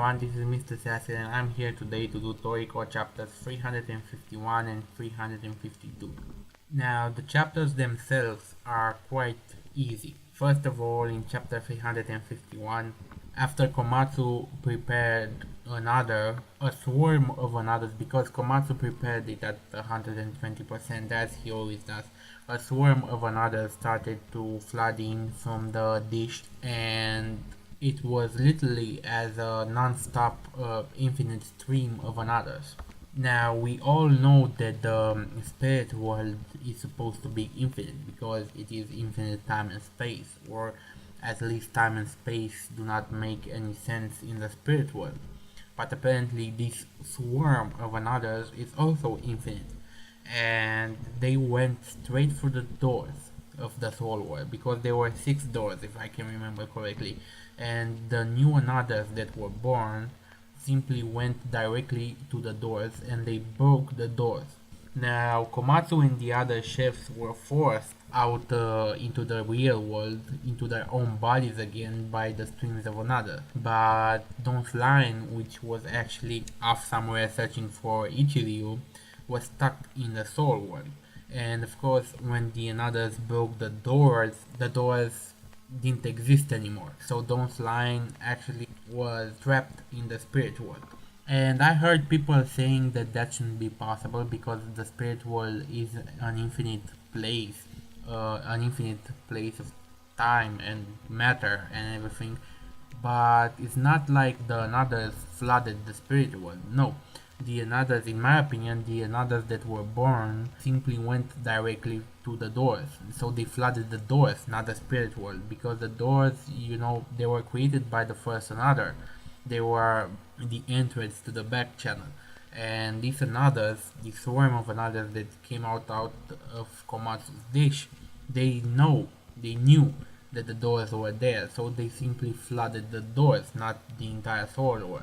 everyone, this is Mr. Sassy and I'm here today to do Toriko chapters 351 and 352. Now, the chapters themselves are quite easy. First of all, in chapter 351, after Komatsu prepared a swarm of another, because Komatsu prepared it at 120% as he always does, a swarm of another started to flood in from the dish, and it was literally as a non-stop infinite stream of another's. Now we all know that the spirit world is supposed to be infinite because it is infinite time and space, or at least time and space do not make any sense in the spirit world. But apparently this swarm of another's is also infinite, and they went straight through the doors of the soul world because there were 6 doors if I can remember correctly, and the new anothers that were born simply went directly to the doors and they broke the doors. Now Komatsu and the other chefs were forced out into the real world, into their own bodies again by the streams of another. But Don Line, which was actually off somewhere searching for Ichiryu, was stuck in the soul world. And of course, when the anothers broke the doors didn't exist anymore. So Don's line actually was trapped in the spirit world. And I heard people saying that that shouldn't be possible because the spirit world is an infinite place of time and matter and everything. But it's not like the anothers flooded the spirit world. No, the anothers, in my opinion, the anothers that were born simply went directly to the doors. So they flooded the doors, not the spirit world, because the doors, they were created by the first another. They were the entrance to the back channel. And these anothers, the swarm of anothers that came out of Komatsu's dish, they knew that the doors were there, so they simply flooded the doors, not the entire soul world,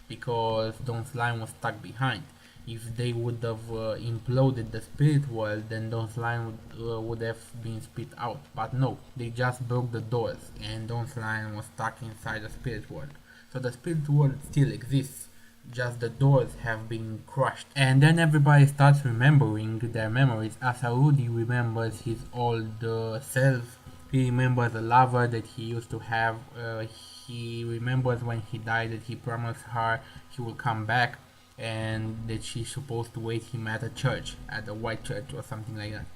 because Don Slime was stuck behind. If they would have imploded the spirit world, then Don Slime would have been spit out. But no, they just broke the doors and Don Slime was stuck inside the spirit world. So the spirit world still exists, just the doors have been crushed. And then everybody starts remembering their memories. Asarudi remembers his old self. He remembers a lover that he used to have. He remembers when he died that he promised her he will come back and that she's supposed to wait him at a church, at a white church or something like that.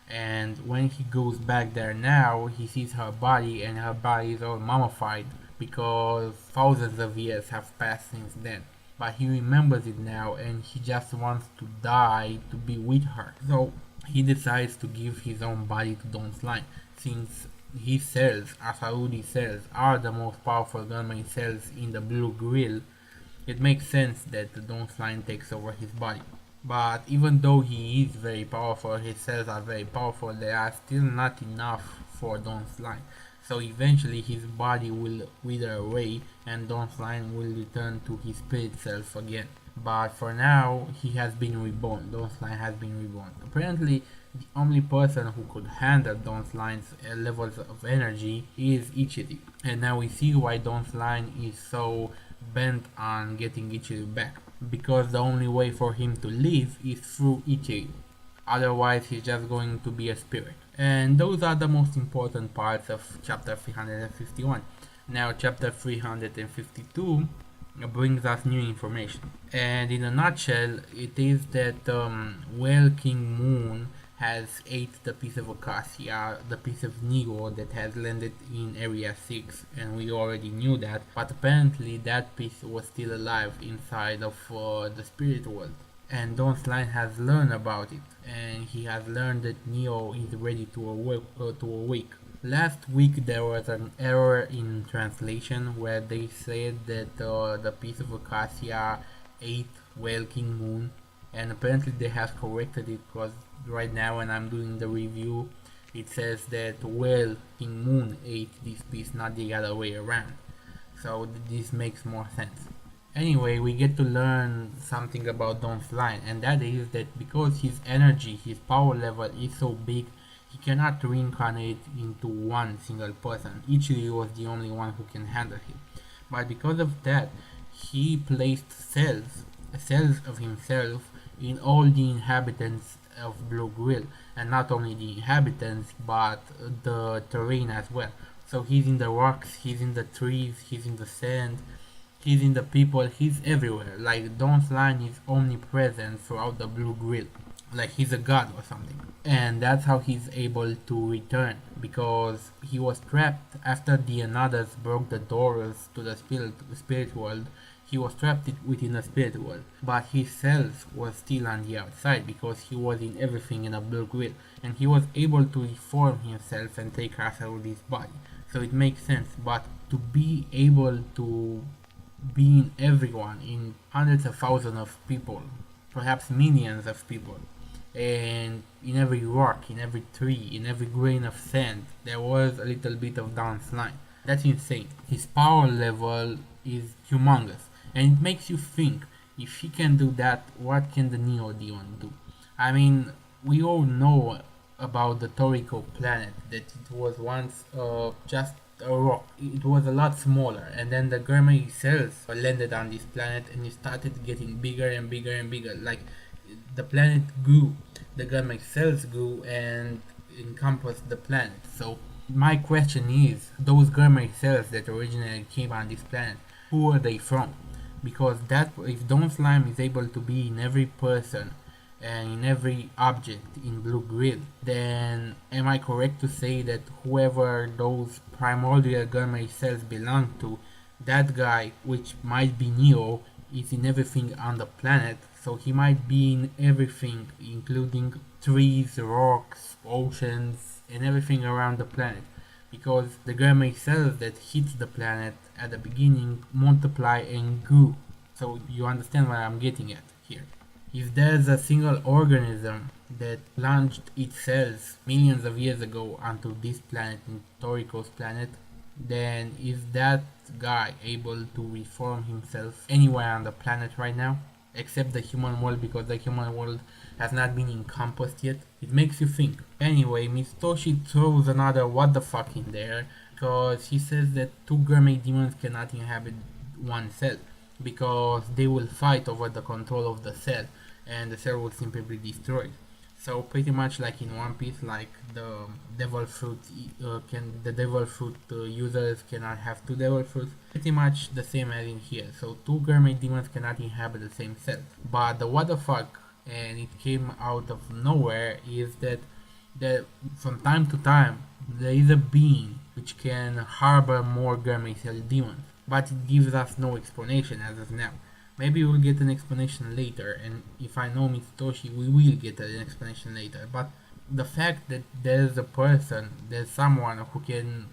And when he goes back there now, he sees her body and her body is all mummified because thousands of years have passed since then. But he remembers it now and he just wants to die to be with her. So he decides to give his own body to Don Slime, since his cells, Asarudi's cells, are the most powerful gunman cells in the Blue Grill. It makes sense that the Don Slime takes over his body. But even though he is very powerful, his cells are very powerful, they are still not enough for Don Slime. So eventually his body will wither away and Don Slime will return to his spirit self again. But for now, he has been reborn. Don Slime has been reborn. Apparently, the only person who could handle Don Slime's levels of energy is Ichiri. And now we see why Don Slime is so bent on getting Ichiri back. Because the only way for him to live is through Ichiri. Otherwise, he's just going to be a spirit. And those are the most important parts of chapter 351. Now, chapter 352 brings us new information. And in a nutshell, it is that Whale King Moon has ate the piece of Acacia, the piece of Nero that has landed in Area 6, and we already knew that, but apparently that piece was still alive inside of the spirit world. And Don Slime has learned about it, and he has learned that Neo is ready to awake. Last week there was an error in translation where they said that the piece of Acacia ate Whale King Moon, and apparently they have corrected it because right now when I'm doing the review it says that Whale King Moon ate this piece, not the other way around. So this makes more sense. Anyway, we get to learn something about Don Slime, and that is that because his energy, his power level is so big, he cannot reincarnate into one single person. Ichiri was the only one who can handle him. But because of that, he placed cells of himself in all the inhabitants of Blue Grill, and not only the inhabitants but the terrain as well. So he's in the rocks, he's in the trees, he's in the sand, he's in the people, he's everywhere. Like Don Slime is omnipresent throughout the Blue Grill. Like he's a god or something. And that's how he's able to return, because he was trapped after the Anadas broke the doors to the spirit world. He was trapped within the spirit world, but his cells were still on the outside because he was in everything in a Blue Grill, and he was able to reform himself and take control of his body. So it makes sense, but to be able to be in everyone, in hundreds of thousands of people, perhaps millions of people, and in every rock, in every tree, in every grain of sand, there was a little bit of Don Slime. That's insane. His power level is humongous, and it makes you think, if he can do that, what can the Neo Demon do? I mean, we all know about the Toriko planet, that it was once just a rock. It was a lot smaller, and then the Gurmai cells landed on this planet, and it started getting bigger and bigger and bigger. Like the planet grew, the Gurmai cells grew and encompassed the planet. So my question is, those Gurmai cells that originally came on this planet, who are they from? Because that, if Don Slime is able to be in every person and in every object in Blue Grill, then am I correct to say that whoever those primordial Gurmai cells belong to, that guy, which might be Neo, is in everything on the planet, so he might be in everything, including trees, rocks, oceans, and everything around the planet, because the Gurmai cells that hit the planet at the beginning multiply and grew. So you understand what I'm getting at here. If there's a single organism that launched its cells millions of years ago onto this planet, in Toriko's planet, then is that guy able to reform himself anywhere on the planet right now? Except the human world, because the human world has not been encompassed yet. It makes you think. Anyway, Miss Toshi throws another what the fuck in there, because he says that two Gurmai demons cannot inhabit one cell, because they will fight over the control of the cell, and the cell will simply be destroyed. So pretty much like in One Piece, like the devil fruit users cannot have two devil fruits. Pretty much the same as in here. So two Gurmai demons cannot inhabit the same cell. But the what the fuck, and it came out of nowhere, is that from time to time there is a being which can harbor more Gurmai cell demons, but it gives us no explanation as of now. Maybe we'll get an explanation later, and if I know Mitsutoshi, we will get an explanation later. But the fact that there's someone who can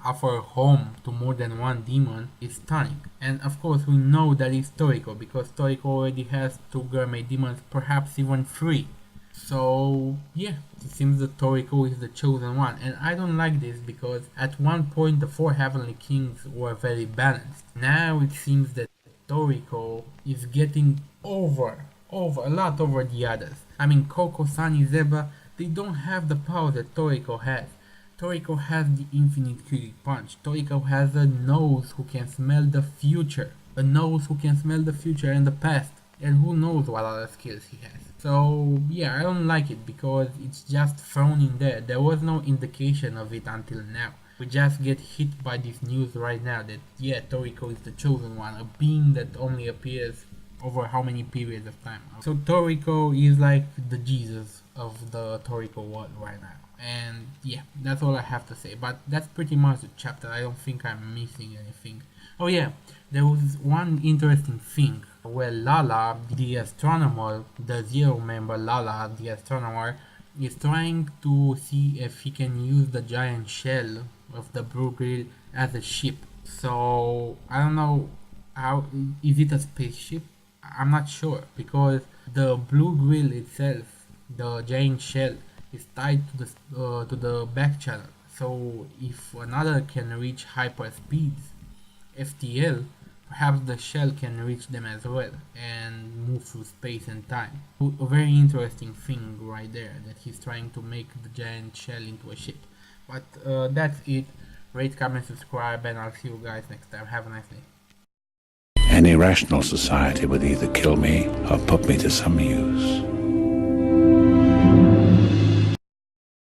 offer home to more than one demon is stunning. And of course we know that it's Toriko, because Toriko already has two Gurmai demons, perhaps even three. So yeah, it seems that Toriko is the chosen one, and I don't like this, because at one point the four Heavenly Kings were very balanced. Now it seems that Toriko is getting over a lot over the others. I mean, Koko, Sunny, Zeba, they don't have the power that Toriko has. Toriko has the infinite Kyuubi punch. Toriko has a nose who can smell the future. A nose who can smell the future and the past. And who knows what other skills he has. So yeah, I don't like it, because it's just thrown in there. There was no indication of it until now. We just get hit by this news right now that yeah, Toriko is the chosen one, a being that only appears over how many periods of time. So Toriko is like the Jesus of the Toriko world right now. And yeah, that's all I have to say. But that's pretty much the chapter. I don't think I'm missing anything. Oh yeah, there was one interesting thing where Lala, the astronomer, the Zero member Lala, the astronomer, is trying to see if he can use the giant shell of the Blue Grill as a ship. So I don't know, how is it a spaceship? I'm not sure, because the Blue Grill itself, the giant shell, is tied to the back channel. So if another can reach hyper speeds, FTL, perhaps the shell can reach them as well and move through space and time. A very interesting thing right there, that he's trying to make the giant shell into a ship. But that's it. Rate, comment, subscribe, and I'll see you guys next time. Have a nice day. rational society would either kill me or put me to some use.